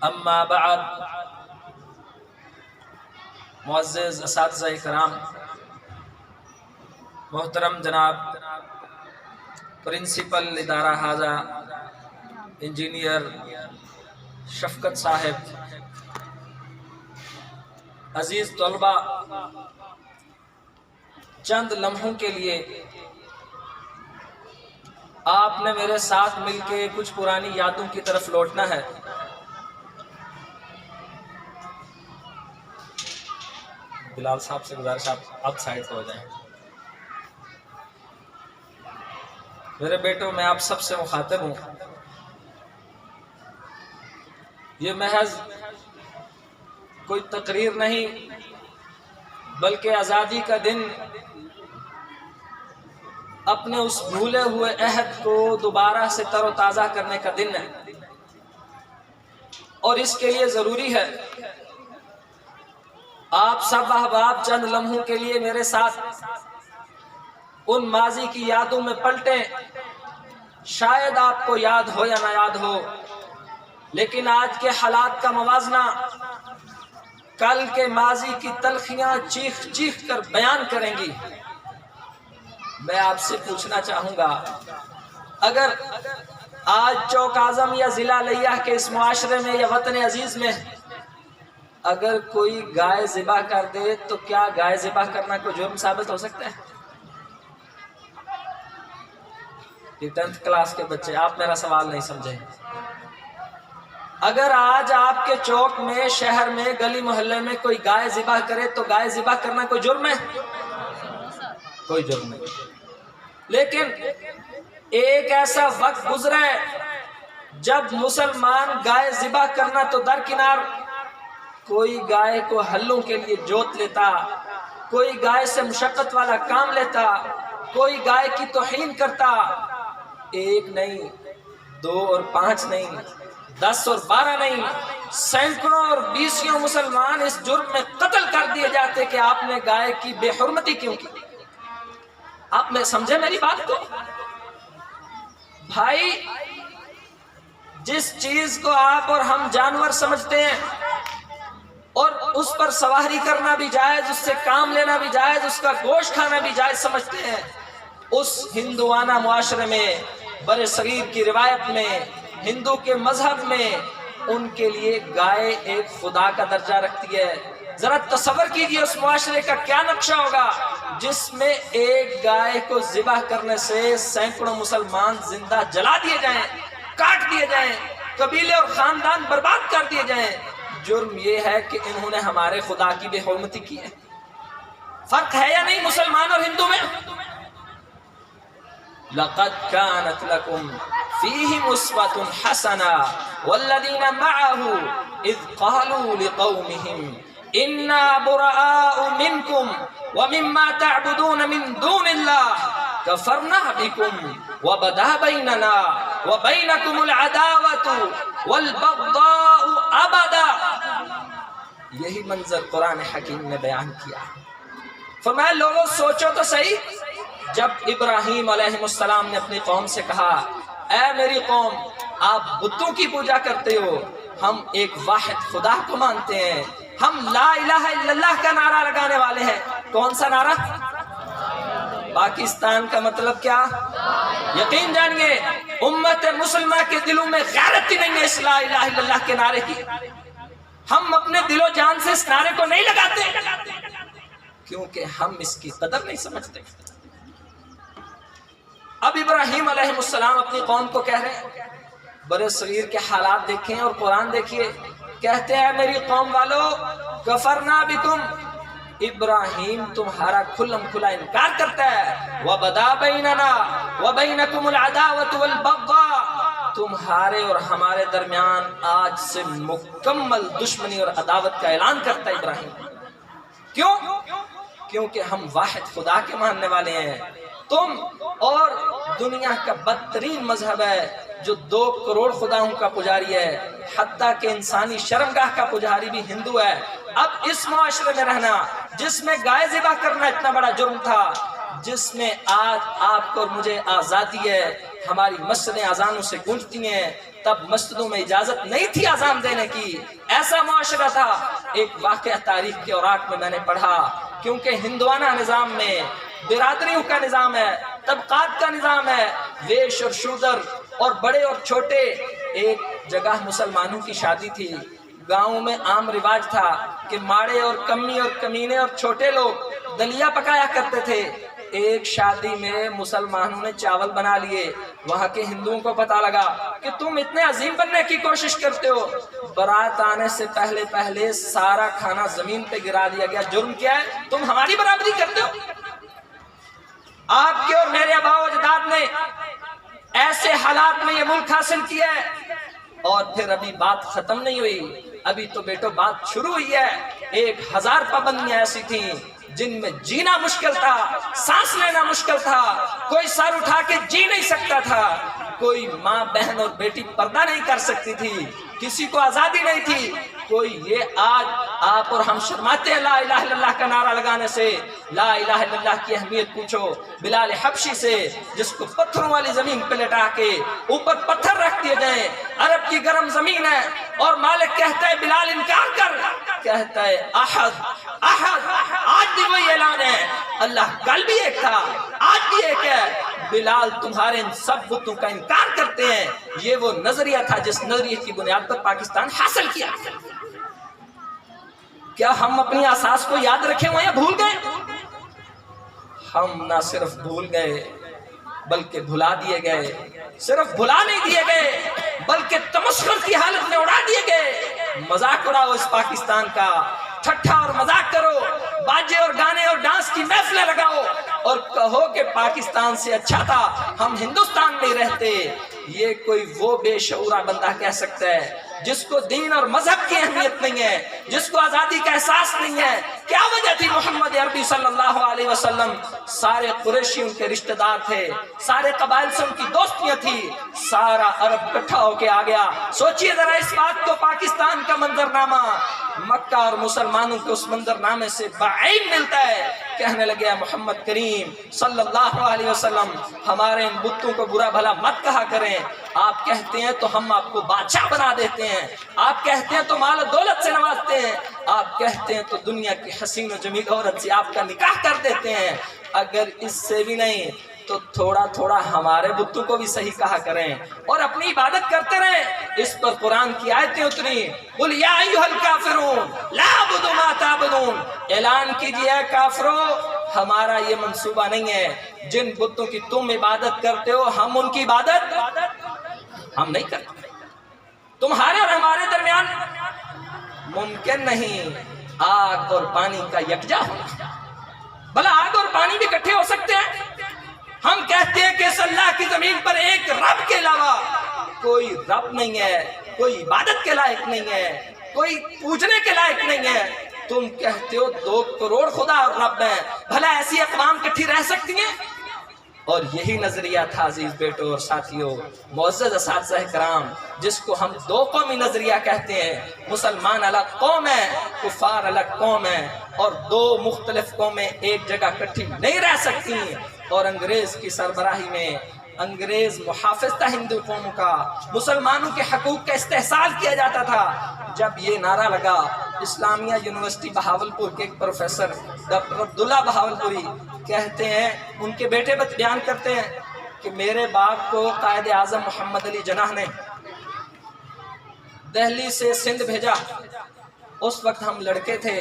اما بعد، معزز اساتذہ کرام، محترم جناب پرنسپل ادارہ حاضہ انجینئر شفقت صاحب، عزیز طلبہ، چند لمحوں کے لیے آپ نے میرے ساتھ مل کے کچھ پرانی یادوں کی طرف لوٹنا ہے۔ بلال صاحب سے گزارش آپ اب سائڈ ہو جائیں۔ میرے بیٹوں، میں آپ سب سے مخاطب ہوں۔ یہ محض کوئی تقریر نہیں بلکہ آزادی کا دن اپنے اس بھولے ہوئے عہد کو دوبارہ سے تر و تازہ کرنے کا دن ہے، اور اس کے لیے ضروری ہے آپ سب احباب چند لمحوں کے لیے میرے ساتھ ان ماضی کی یادوں میں پلٹیں۔ شاید آپ کو یاد ہو یا نہ یاد ہو، لیکن آج کے حالات کا موازنہ کل کے ماضی کی تلخیاں چیخ چیخ کر بیان کریں گی۔ میں آپ سے پوچھنا چاہوں گا، اگر آج چوک اعظم یا ضلع لیہ کے اس معاشرے میں یا وطن عزیز میں اگر کوئی گائے ذبح کر دے تو کیا گائے ذبح کرنا کوئی جرم ثابت ہو سکتا ہے؟ یہ 10th کلاس کے بچے، آپ میرا سوال نہیں سمجھیں۔ اگر آج آپ کے چوک میں، شہر میں، گلی محلے میں کوئی گائے ذبح کرے تو گائے ذبح کرنا کوئی جرم ہے؟ کوئی جرم نہیں۔ لیکن ایک ایسا وقت گزرا ہے جب مسلمان گائے ذبح کرنا تو درکنار، کوئی گائے کو ہلوں کے لیے جوت لیتا، کوئی گائے سے مشقت والا کام لیتا، کوئی گائے کی توہین کرتا۔ ایک نہیں، 2 اور 5 نہیں، 10 اور 12 نہیں، سینکڑوں اور بیسیوں مسلمان اس جرم میں قتل کر دیے جاتے کہ آپ نے گائے کی بے حرمتی کیوں کی۔ آپ میں سمجھے میری بات کو؟ بھائی، جس چیز کو آپ اور ہم جانور سمجھتے ہیں اور اس پر سواری کرنا بھی جائز، اس سے کام لینا بھی جائز، اس کا گوشت کھانا بھی جائز سمجھتے ہیں، اس ہندوانہ معاشرے میں، بر صغیر کی روایت میں، ہندو کے مذہب میں ان کے لیے گائے ایک خدا کا درجہ رکھتی ہے۔ ذرا تصور کیجئے اس معاشرے کا کیا نقشہ ہوگا جس میں ایک گائے کو ذبح کرنے سے سینکڑوں مسلمان زندہ جلا دیے جائیں، کاٹ دیے جائیں، قبیلے اور خاندان برباد کر دیے جائیں۔ جرم یہ ہے کہ انہوں نے ہمارے خدا کی بے حرمتی کی ہے۔ فرق ہے یا نہیں مسلمان اور ہندو میں؟ لَقَدْ كَانَتْ لَكُمْ فِيهِمْ أُسْوَةٌ حَسَنَةٌ وَالَّذِينَ مَعَهُ إِذْ قَالُوا لِقَوْمِهِمْ إِنَّا بُرَآءُ مِنْكُمْ وَمِمَّا تَعْبُدُونَ مِنْ دُونِ اللَّهِ كَفَرْنَا بِكُمْ وَبَدَا بَيْنَنَا وَبَيْنَكُمُ الْعَدَاوَةُ وَالْبَغْضَاءُ أَبَدًا۔ یہی منظر قرآن حکیم نے بیان کیا۔ فرمایا، لوگوں سوچو تو صحیح، جب ابراہیم علیہ السلام نے اپنی قوم سے کہا، اے میری قوم، آپ بتوں کی پوجا کرتے ہو، ہم ایک واحد خدا کو مانتے ہیں، ہم لا الہ الا اللہ کا نعرہ لگانے والے ہیں۔ کون سا نعرہ؟ پاکستان کا مطلب کیا؟ یقین جانیے، امت مسلمہ کے دلوں میں غیرت ہی نہیں ہے اس لا الہ الا اللہ کے نعرے کی۔ ہم اپنے دل و جان سے اس نعرے کو نہیں لگاتے کیونکہ ہم اس کی قدر نہیں سمجھتے۔ اب ابراہیم علیہ السلام اپنی قوم کو کہہ رہے ہیں، بر صغیر کے حالات دیکھیں اور قرآن دیکھیے، کہتے ہیں میری قوم والو، کفرنا بکم، ابراہیم تمہارا کھلم کھلا انکار کرتا ہے، وبدا بیننا وبینکم العداوۃ والبغضاء، تمہارے اور ہمارے درمیان آج سے مکمل دشمنی اور عداوت کا اعلان کرتا ہے ابراہیم۔ کیوں؟ کیونکہ ہم واحد خدا کے ماننے والے ہیں۔ تم اور دنیا کا بدترین مذہب ہے جو 2 کروڑ خداؤں کا پجاری ہے، حتیٰ کہ انسانی شرمگاہ کا پجاری بھی ہندو ہے۔ اب اس معاشرے میں رہنا جس میں گائے ذبح کرنا اتنا بڑا جرم تھا، جس میں آج آپ کو اور مجھے آزادی ہے، ہماری مسجدیں اذانوں سے گونجتی ہیں، تب مسجدوں میں اجازت نہیں تھی اذان دینے کی، ایسا معاشرہ تھا۔ ایک واقعہ تاریخ کے اوراق میں نے پڑھا، کیونکہ ہندوانہ نظام میں برادریوں کا نظام ہے، طبقات کا نظام ہے، ویش اور شودر اور بڑے اور چھوٹے۔ ایک جگہ مسلمانوں کی شادی تھی، گاؤں میں عام رواج تھا کہ ماڑے اور کمی اور کمینے اور چھوٹے لوگ دلیا پکایا کرتے تھے۔ ایک شادی میں مسلمانوں نے چاول بنا لیے، وہاں کے ہندوؤں کو پتا لگا کہ تم اتنے عظیم بننے کی کوشش کرتے ہو، برات آنے سے پہلے سارا کھانا زمین پہ گرا دیا گیا۔ جرم کیا ہے؟ تم ہماری برابری کرتے ہو۔ آپ کے اور میرے آباء و اجداد نے ایسے حالات میں یہ ملک حاصل کیا ہے، اور پھر ابھی بات ختم نہیں ہوئی، ابھی تو بیٹو بات شروع ہوئی ہے۔ 1000 پابندیاں ایسی تھیں جن میں جینا مشکل تھا، سانس لینا مشکل تھا، کوئی سر اٹھا کے جی نہیں سکتا تھا، کوئی ماں بہن اور بیٹی پردہ نہیں کر سکتی تھی، کسی کو آزادی نہیں تھی۔ کوئی یہ آج آپ اور ہم شرماتے ہیں لا الہ الا اللہ کا نعرہ لگانے سے۔ لا الہ الا اللہ کی اہمیت پوچھو بلال حبشی سے، جس کو پتھروں والی زمین پہ لٹا کے اوپر پتھر رکھ دیے جائیں، عرب کی گرم زمین ہے، اور مالک کہتا ہے بلال انکار کر، کہتا ہے احد احد۔ آج بھی وہی اعلان ہے، اللہ کل بھی ایک تھا، آج بھی ایک ہے۔ بلال تمہارے ان سب بتوں کا انکار کرتے ہیں۔ یہ وہ نظریہ تھا جس نظریے کی بنیاد پر پاکستان حاصل کیا۔ کیا ہم اپنی اساس کو یاد رکھے ہوئے یا بھول گئے؟ ہم نہ صرف بھول گئے بلکہ بھلا دیے گئے، صرف بھلا نہیں دیے گئے بلکہ تمسخر کی حالت میں اڑا دیے گئے۔ مذاق اڑاؤ اس پاکستان کا، ٹھٹھا اور مذاق کرو، باجے اور گانے اور ڈانس کی محفلیں لگاؤ اور کہو کہ پاکستان سے اچھا تھا ہم ہندوستان میں رہتے۔ یہ کوئی وہ بے شعورہ بندہ کہہ سکتا ہے جس کو دین اور مذہب کی اہمیت نہیں ہے، جس کو آزادی کا احساس نہیں ہے۔ کیا وجہ تھی محمد عربی صلی اللہ علیہ وسلم؟ سارے قریشی ان کے رشتہ دار تھے، سارے قبائل سے ان کی دوستیاں تھی، سارا عرب اکٹھا ہو کے آ گیا۔ سوچئے ذرا اس بات کو، پاکستان کا منظرنامہ مکہ اور مسلمانوں کے اس منظرنامے سے بعید ملتا ہے۔ کہنے لگے محمد کریم صلی اللہ علیہ وسلم ہمارے ان بتوں کو برا بھلا مت کہا کریں، آپ کہتے ہیں تو ہم آپ کو بادشاہ بنا دیتے ہیں، آپ کہتے ہیں تو مال و دولت سے نوازتے ہیں، آپ کہتے ہیں تو دنیا کی حسین و جمیل عورت سے آپ کا نکاح کر دیتے ہیں۔ اگر اس سے بھی نہیں تو تھوڑا تھوڑا ہمارے بتوں کو بھی صحیح کہا کریں اور اپنی عبادت کرتے رہیں۔ اس پر قرآن کی آیتیں اتری، قل یا ایھا الکافرون لا اعبد ما تعبدون، اعلان کیجئے اے کافرو ہمارا یہ منصوبہ نہیں ہے، جن بتوں کی تم عبادت کرتے ہو ہم ان کی عبادت ہم نہیں کرتے۔ تمہارے اور ہمارے درمیان ممکن نہیں آگ اور پانی کا یکجا ہونا، بھلا آگ اور پانی بھی اکٹھے ہو سکتے ہیں؟ ہم کہتے ہیں کہ اس اللہ کی زمین پر ایک رب کے علاوہ کوئی رب نہیں ہے، کوئی عبادت کے لائق نہیں ہے، کوئی پوجنے کے لائق نہیں ہے۔ تم کہتے ہو 2 کروڑ خدا اور رب ہیں، بھلا ایسی اقوام کٹھی رہ سکتی ہیں؟ اور یہی نظریہ تھا عزیز بیٹوں اور ساتھیوں، معزز اساتذہ کرام، جس کو ہم 2 قومی نظریہ کہتے ہیں۔ مسلمان الگ قوم ہے، کفار الگ قوم ہے، اور 2 مختلف قومیں ایک جگہ کٹھی نہیں رہ سکتی۔ اور انگریز کی سربراہی میں انگریز محافظ تھا ہندو قوم کا، مسلمانوں کے حقوق کا استحصال کیا جاتا تھا۔ جب یہ نعرہ لگا، اسلامیہ یونیورسٹی بہاولپور کے ایک پروفیسر ڈاکٹر عبداللہ بہاولپوری کہتے ہیں، ان کے بیٹے بیان کرتے ہیں کہ میرے باپ کو قائد اعظم محمد علی جناح نے دہلی سے سندھ بھیجا۔ اس وقت ہم لڑکے تھے،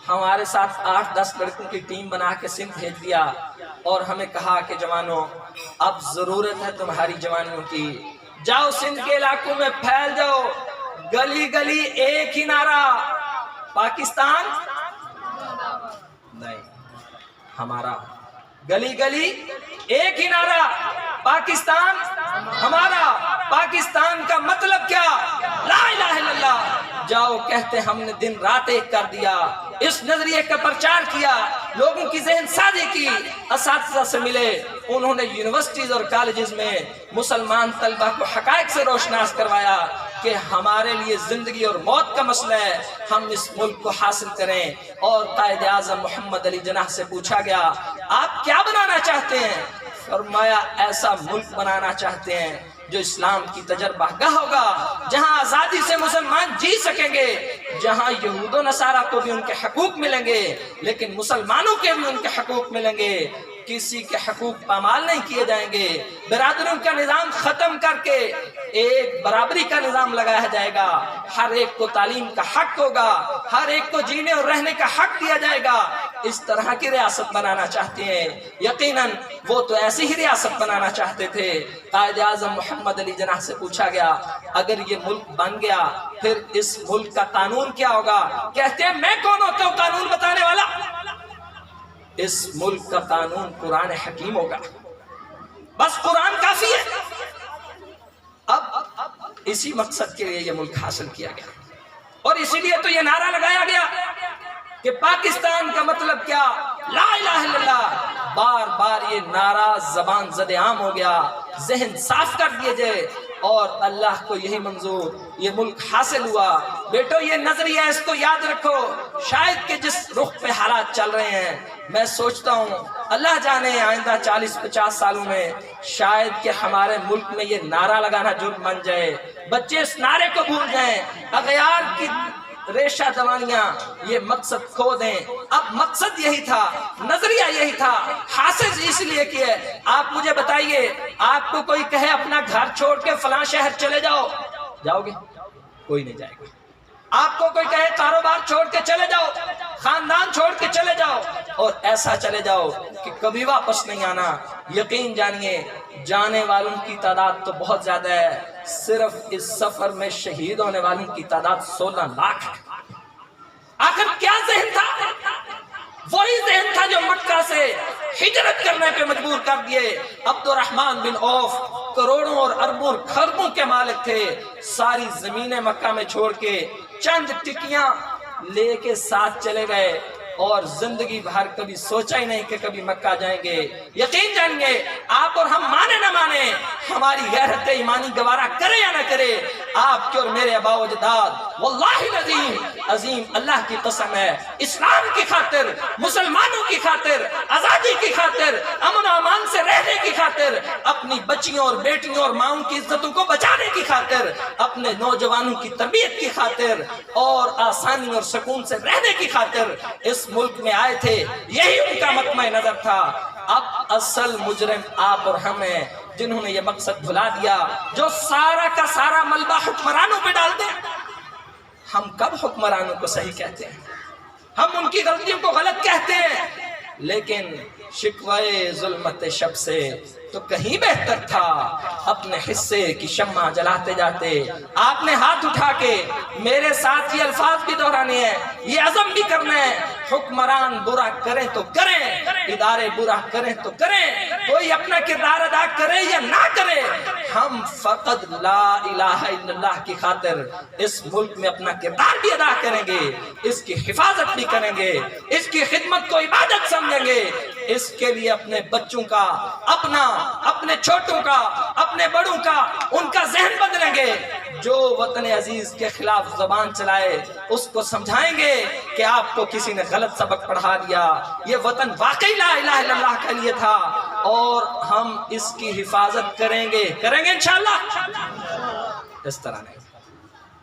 ہمارے ساتھ 8-10 لڑکوں کی ٹیم بنا کے سندھ بھیج دیا اور ہمیں کہا کہ جوانوں اب ضرورت ہے تمہاری جوانیوں کی، جاؤ سندھ کے علاقوں میں پھیل جاؤ، گلی گلی ایک ہی نعرہ، پاکستان نہیں ہمارا، گلی گلی ایک ہی نعرہ، پاکستان ہمارا۔ پاکستان کا مطلب کیا؟ لا الہ الا اللہ۔ جاؤ کہتے ہم نے دن رات ایک کر دیا، اس نظریے کا پرچار کیا، لوگوں کی ذہن سازی کی، اساتذہ سے ملے، انہوں نے یونیورسٹیز اور کالجز میں مسلمان طلبہ کو حقائق سے روشناس کروایا کہ ہمارے لیے زندگی اور موت کا مسئلہ ہے، ہم اس ملک کو حاصل کریں۔ اور قائد اعظم محمد علی جناح سے پوچھا گیا آپ کیا بنانا چاہتے ہیں؟ فرمایا ایسا ملک بنانا چاہتے ہیں جو اسلام کی تجربہ گاہ ہوگا، جہاں آزادی سے مسلمان جی سکیں گے، جہاں یہود و نصارہ کو بھی ان کے حقوق ملیں گے لیکن مسلمانوں کے بھی ان کے حقوق ملیں گے، کسی کے حقوق پامال نہیں کیے جائیں گے، برادریوں کا نظام ختم کر کے ایک برابری کا نظام لگایا جائے گا، ہر ایک کو تعلیم کا حق ہوگا، ہر ایک کو جینے اور رہنے کا حق دیا جائے گا۔ اس طرح کی ریاست بنانا چاہتے ہیں، یقیناً وہ تو ایسی ہی ریاست بنانا چاہتے تھے۔ قائد اعظم محمد علی جناح سے پوچھا گیا اگر یہ ملک بن گیا پھر اس ملک کا قانون کیا ہوگا؟ کہتے ہیں میں کون ہوتا ہوں قانون بتانے والا؟ اس ملک کا قانون قرآن حکیم ہوگا، بس قرآن کافی ہے۔ اب اسی مقصد کے لیے یہ ملک حاصل کیا گیا اور اسی لیے تو یہ نعرہ لگایا گیا کہ پاکستان کا مطلب کیا؟ لا الہ الا اللہ۔ بار بار یہ نعرہ زبان زد عام ہو گیا، ذہن صاف کر دیے جائے اور اللہ کو یہی منظور، یہ ملک حاصل ہوا۔ بیٹو یہ نظریہ اس کو یاد رکھو، شاید کہ جس رخ پہ حالات چل رہے ہیں میں سوچتا ہوں اللہ جانے آئندہ 40-50 سالوں میں شاید کہ ہمارے ملک میں یہ نعرہ لگانا جرم بن جائے، بچے اس نعرے کو بھول جائیں، اغیار کی ریشہ دوانیاں یہ مقصد کھو دیں۔ اب مقصد یہی تھا، نظریہ یہی تھا، حاصل اس لیے کیا ہے۔ آپ مجھے بتائیے، آپ کو کوئی کہے اپنا گھر چھوڑ کے فلاں شہر چلے جاؤ، جاؤ گے؟ کوئی نہیں جائے گا۔ آپ کو کوئی کہے کاروبار چھوڑ کے چلے جاؤ، خاندان چھوڑ کے چلے جاؤ اور ایسا چلے جاؤ کہ کبھی واپس نہیں آنا، یقین جانیے جانے والوں کی تعداد تو بہت زیادہ ہے، صرف اس سفر میں شہید ہونے والوں کی تعداد 16 لاکھ ہے۔ آخر کیا ذہن تھا؟ وہی ذہن تھا جو مکہ سے ہجرت کرنے پہ مجبور کر دیے۔ عبد الرحمن بن عوف کروڑوں اور اربوں خربوں کے مالک تھے، ساری زمینیں مکہ میں چھوڑ کے چند ٹکیاں لے کے ساتھ چلے گئے اور زندگی بھر کبھی سوچا ہی نہیں کہ کبھی مکہ جائیں گے۔ یقین جانیں آپ اور ہم مانے نہ مانے، ہماری غیرت ایمانی گوارا کرے یا نہ کرے، آپ کے اور میرے آباء و اجداد واللہ العظیم عظیم اللہ کی قسم ہے، اسلام کی خاطر، مسلمانوں کی خاطر، آزادی کی خاطر، امن و امان سے رہنے کی خاطر، اپنی بچیوں اور بیٹیوں اور ماؤں کی عزتوں کو بچانے کی خاطر، اپنے نوجوانوں کی تربیت کی خاطر اور آسانی اور سکون سے رہنے کی خاطر اس ملک میں آئے تھے، یہی ان کا مطمع نظر تھا۔ اب اصل مجرم آپ اور ہم ہیں جنہوں نے یہ مقصد بھلا دیا، جو سارا کا سارا ملبہ حکمرانوں پہ ڈالتے ہیں۔ ہم کب حکمرانوں کو صحیح کہتے ہیں؟ ہم ان کی غلطیوں کو غلط کہتے ہیں، لیکن شکوائے ظلمت شب سے تو کہیں بہتر تھا اپنے حصے کی شمع جلاتے جاتے۔ آپ نے ہاتھ اٹھا کے میرے ساتھ یہ الفاظ بھی دہرانے ہیں، یہ عزم بھی کرنا ہے، حکمران برا کریں تو کریں، ادارے برا کریں تو کریں، کوئی اپنا کردار ادا کرے یا نہ کرے، ہم فقط لا الہ الا اللہ کی خاطر اس ملک میں اپنا کردار بھی ادا کریں گے، اس کی حفاظت بھی کریں گے، اس کی خدمت کو عبادت سمجھیں گے، اس کے لیے اپنے بچوں کا، اپنے چھوٹوں کا، اپنے بڑوں کا، ان کا ذہن بدلیں گے۔ جو وطن عزیز کے خلاف زبان چلائے اس کو سمجھائیں گے کہ آپ کو کسی نے غلط سبق پڑھا دیا، یہ وطن واقعی لا الہ الا اللہ کے لیے تھا اور ہم اس کی حفاظت کریں گے انشاءاللہ۔ اس طرح نہیں،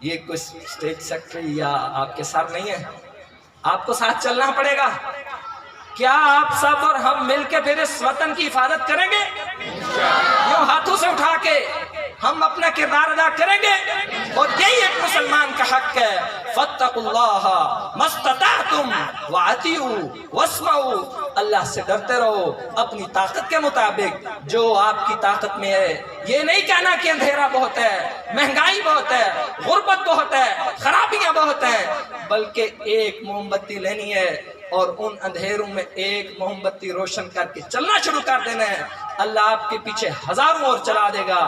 یہ کوئی اسٹیٹ سیکرٹری یا آپ کے ساتھ نہیں ہے، آپ کو ساتھ چلنا پڑے گا۔ کیا آپ سب اور ہم مل کے پھر اس وطن کی حفاظت کریں گے؟ یوں ہاتھوں سے اٹھا کے ہم اپنا کردار ادا کریں گے اور یہی ایک مسلمان کا حق ہے۔ فاتقوا اللہ ما استطعتم واطیعوا واسمعوا، اللہ سے ڈرتے رہو اپنی طاقت کے مطابق جو آپ کی طاقت میں ہے۔ یہ نہیں کہنا کہ اندھیرا بہت ہے، مہنگائی بہت ہے، غربت بہت ہے، خرابیاں بہت ہیں، بلکہ ایک موم بتی لینی ہے اور ان اندھیروں میں ایک موم بتی روشن کر کے چلنا شروع کر دینا ہے۔ اللہ آپ کے پیچھے ہزاروں اور چلا دے گا،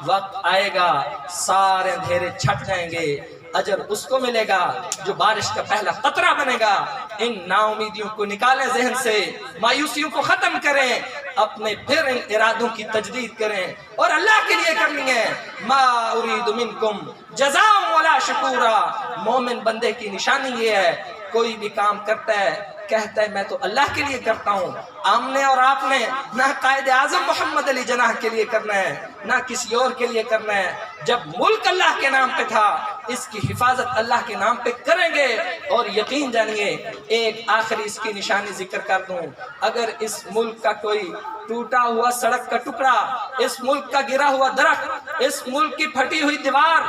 وقت آئے گا سارے اندھیرے چھٹ جائیں گے، اجر اس کو ملے گا جو بارش کا پہلا قطرہ بنے گا۔ ان نا امیدیوں کو نکالیں ذہن سے، مایوسیوں کو ختم کریں، اپنے پھر ان ارادوں کی تجدید کریں اور اللہ کے لیے کرنی ہے۔ ما ارید منکم جزاء ولا شکورا، مومن بندے کی نشانی یہ ہے کوئی بھی کام کرتا ہے کہتا ہے میں تو اللہ کے لیے کرتا ہوں، ہم نے اور آپ نے نہ قائد اعظم محمد علی جناح کے لیے کرنا ہے نہ کسی اور کے لیے کرنا ہے۔ جب ملک اللہ کے نام پہ تھا، اس کی حفاظت اللہ کے نام پہ کریں گے۔ اور یقین جانیے، ایک آخری اس کی نشانی ذکر کر دوں، اگر اس ملک کا کوئی ٹوٹا ہوا سڑک کا ٹکڑا، اس ملک کا گرا ہوا درخت، اس ملک کی پھٹی ہوئی دیوار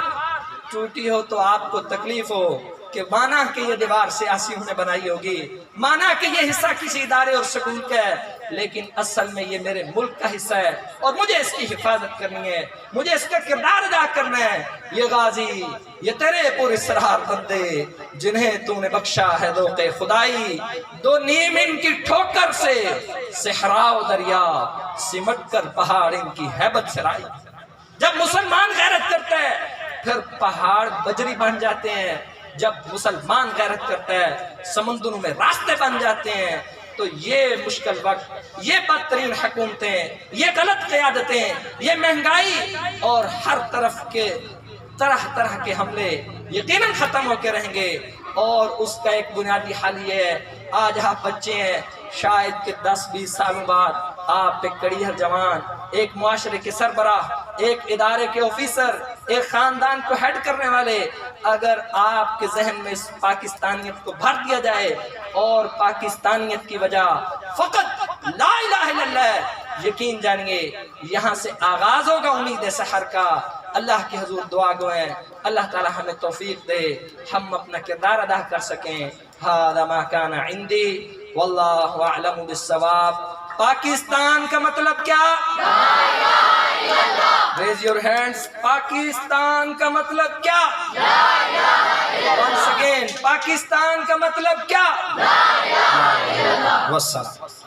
ٹوٹی ہو تو آپ کو تکلیف ہو کہ مانا کہ یہ دیوار سیاسیوں نے بنائی ہوگی، مانا کہ یہ حصہ کسی ادارے اور سکول کا ہے، لیکن اصل میں یہ میرے ملک کا حصہ ہے اور مجھے اس کی حفاظت کرنی ہے، مجھے اس کا کردار ادا کرنا ہے۔ یہ غازی، یہ تیرے پر اسرار بندے جنہیں تو نے بخشا ہے ذوق خدائی، دو نیم ان کی ٹھوکر سے صحرا و دریا سمٹ کر پہاڑ ان کی ہیبت سے رائی۔ جب مسلمان غیرت کرتا ہے پھر پہاڑ بجری بن جاتے ہیں، جب مسلمان غیرت کرتا ہے سمندروں میں راستے بن جاتے ہیں۔ تو یہ مشکل وقت، یہ بدترین حکومتیں، یہ غلط قیادتیں، یہ مہنگائی اور ہر طرف کے طرح طرح کے حملے یقیناً ختم ہو کے رہیں گے۔ اور اس کا ایک بنیادی حل یہ ہے، آج آپ بچے ہیں، شاید کہ 10-20 سالوں بعد آپ ایک کڑیہر جوان، ایک معاشرے کے سربراہ، ایک ادارے کے آفیسر، ایک خاندان کو ہیڈ کرنے والے، اگر آپ کے ذہن میں اس پاکستانیت کو بھر دیا جائے اور پاکستانیت کی وجہ فقط لا الہ الا اللہ ہے، یقین جانیے یہاں سے آغاز ہوگا امید سحر کا۔ اللہ کی حضور دعا گوئیں اللہ تعالی ہمیں توفیق دے ہم اپنا کردار ادا کر سکیں۔ ھذا ما کان عندی واللہ اعلم بالصواب۔ پاکستان کا مطلب کیا؟ لا الہ الا اللہ۔ Raise your hands. پاکستان کا مطلب کیا؟ لا الہ الا اللہ۔ ونس اگین، پاکستان کا مطلب کیا؟ لا الہ الا اللہ۔ والسلام۔